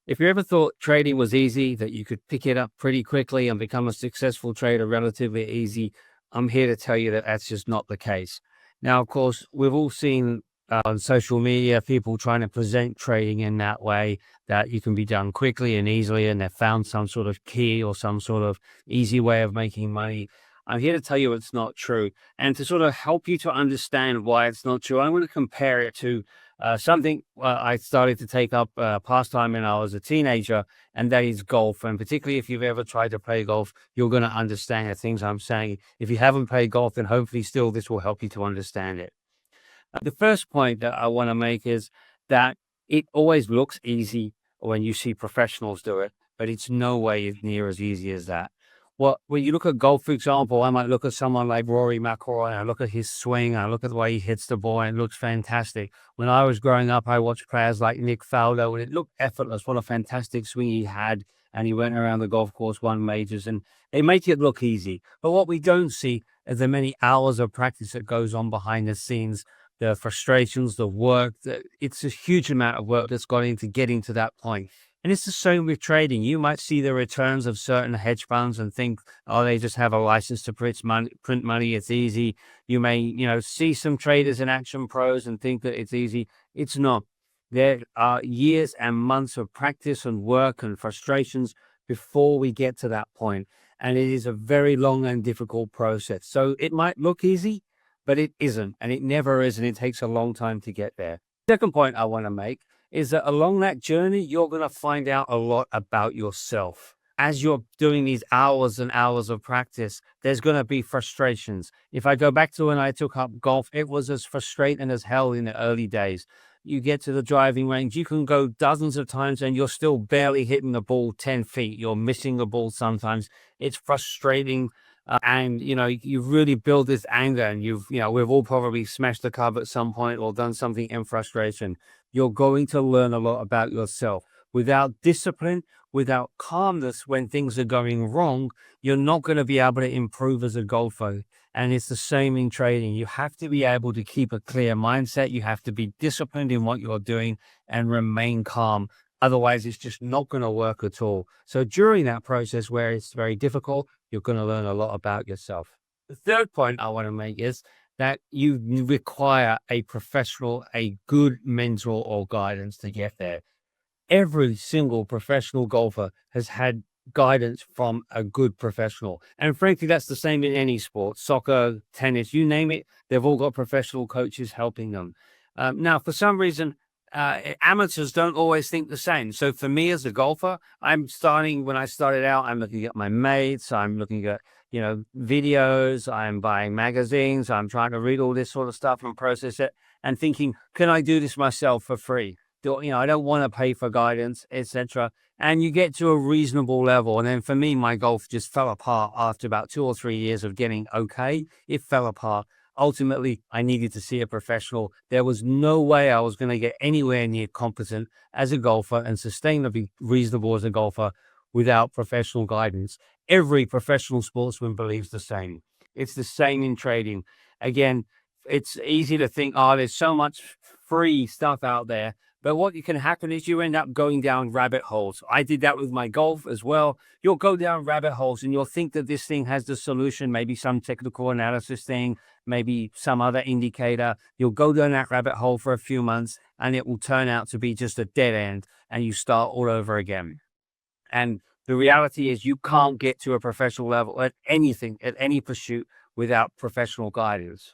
If you ever thought trading was easy, that you could pick it up pretty quickly and become a successful trader relatively easy, I'm here to tell you that that's just not the case. Now, of course, we've all seen on social media people trying to present trading in that way, that you can be done quickly and easily, and they've found some sort of key or some sort of easy way of making money. I'm here to tell you it's not true. And to sort of help you to understand why it's not true, I'm going to compare it to something I started to take up pastime when I was a teenager, and that is golf. And particularly if you've ever tried to play golf, you're going to understand the things I'm saying. If you haven't played golf, then hopefully still this will help you to understand it. The first point that I want to make is that it always looks easy when you see professionals do it, but it's no way near as easy as that. Well, when you look at golf, for example, I might look at someone like Rory McIlroy, and I look at his swing, I look at the way he hits the ball, and it looks fantastic. When I was growing up, I watched players like Nick Faldo, and it looked effortless. What a fantastic swing he had, and he went around the golf course, won majors, and they make it look easy. But what we don't see is the many hours of practice that goes on behind the scenes, the frustrations, the work. It's a huge amount of work that's gone into getting to that point. And it's the same with trading. You might see the returns of certain hedge funds and think, oh, they just have a license to print money. It's easy. You may, see some traders in Action Pros and think that it's easy. It's not. There are years and months of practice and work and frustrations before we get to that point. And it is a very long and difficult process. So it might look easy, but it isn't, and it never is, and it takes a long time to get there. Second point I want to make is that along that journey, you're going to find out a lot about yourself. As you're doing these hours and hours of practice, there's going to be frustrations. If I go back to when I took up golf, it was as frustrating as hell in the early days. You get to the driving range, you can go dozens of times and you're still barely hitting the ball 10 feet. You're missing the ball sometimes. It's frustrating. And you really build this anger, and we've all probably smashed the club at some point or done something in frustration. You're going to learn a lot about yourself. Without discipline, without calmness when things are going wrong, you're not going to be able to improve as a golfer. And it's the same in trading. You have to be able to keep a clear mindset. You have to be disciplined in what you're doing and remain calm. Otherwise, it's just not going to work at all. So during that process where it's very difficult, you're going to learn a lot about yourself. The third point I want to make is that you require a professional, a good mentor or guidance to get there. Every single professional golfer has had guidance from a good professional. And frankly, that's the same in any sport, soccer, tennis, you name it. They've all got professional coaches helping them. Now, for some reason, amateurs don't always think the same. So for me as a golfer, when I started out, I'm looking at my mates, I'm looking at, videos, I'm buying magazines, I'm trying to read all this sort of stuff and process it and thinking, can I do this myself for free? I don't want to pay for guidance, etc. And you get to a reasonable level. And then for me, my golf just fell apart after about 2 or 3 years of getting okay. It fell apart. Ultimately, I needed to see a professional. There was no way I was going to get anywhere near competent as a golfer and sustainably reasonable as a golfer without professional guidance. Every professional sportsman believes the same. It's the same in trading. Again, it's easy to think, oh, there's so much free stuff out there. But what can happen is you end up going down rabbit holes. I did that with my golf as well. You'll go down rabbit holes and you'll think that this thing has the solution, maybe some technical analysis thing, maybe some other indicator. You'll go down that rabbit hole for a few months and it will turn out to be just a dead end and you start all over again. And the reality is you can't get to a professional level at anything, at any pursuit without professional guidance.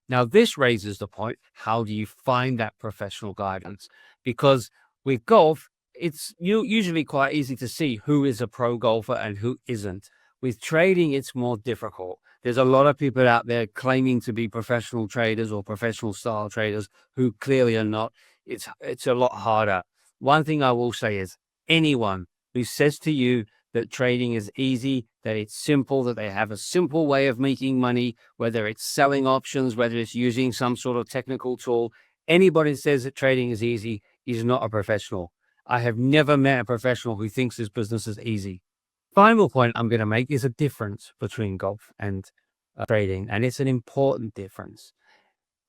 Now, this raises the point, how do you find that professional guidance? Because with golf, it's usually quite easy to see who is a pro golfer and who isn't. With trading, it's more difficult. There's a lot of people out there claiming to be professional traders or professional style traders who clearly are not. It's a lot harder. One thing I will say is anyone who says to you that trading is easy, that it's simple, that they have a simple way of making money, whether it's selling options, whether it's using some sort of technical tool, anybody that says that trading is easy is not a professional. I have never met a professional who thinks this business is easy. Final point I'm going to make is a difference between golf and trading, and it's an important difference.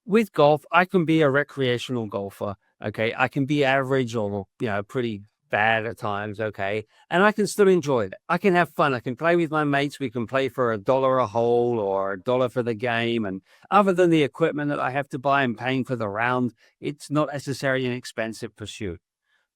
With golf, I can be a recreational golfer. Okay, I can be average or pretty bad at times, okay? And I can still enjoy it. I can have fun. I can play with my mates. We can play for $1 a hole or $1 for the game. And other than the equipment that I have to buy and paying for the round, it's not necessarily an expensive pursuit.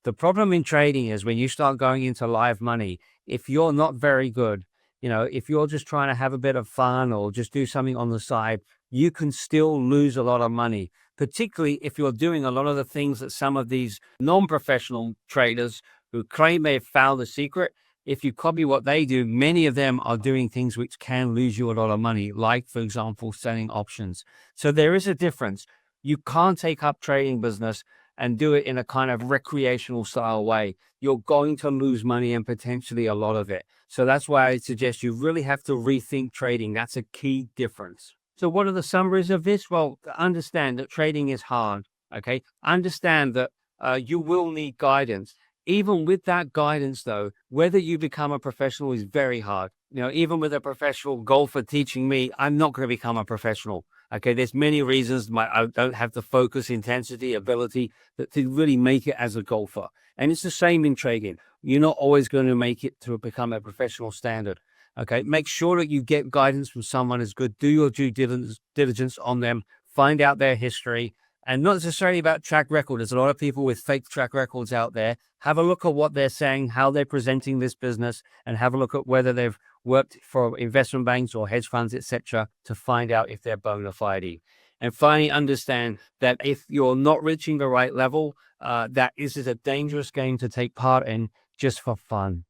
The problem in trading is when you start going into live money, if you're not very good, if you're just trying to have a bit of fun or just do something on the side, you can still lose a lot of money, particularly if you're doing a lot of the things that some of these non-professional traders who claim they've found the secret. If you copy what they do, many of them are doing things which can lose you a lot of money, like, for example, selling options. So there is a difference. You can't take up trading business and do it in a kind of recreational style way. You're going to lose money and potentially a lot of it. So that's why I suggest you really have to rethink trading. That's a key difference. So what are the summaries of this? Well, understand that trading is hard. Okay. Understand that you will need guidance. Even with that guidance, though, whether you become a professional is very hard. Even with a professional golfer teaching me, I'm not going to become a professional. Okay, there's many reasons I don't have the focus, intensity, ability to really make it as a golfer. And it's the same in trading. You're not always going to make it to become a professional standard. Okay, make sure that you get guidance from someone as good. Do your due diligence on them. Find out their history. And not necessarily about track record. There's a lot of people with fake track records out there. Have a look at what they're saying, how they're presenting this business, and have a look at whether they've worked for investment banks or hedge funds, etc., to find out if they're bona fide. And finally, understand that if you're not reaching the right level, that is a dangerous game to take part in just for fun.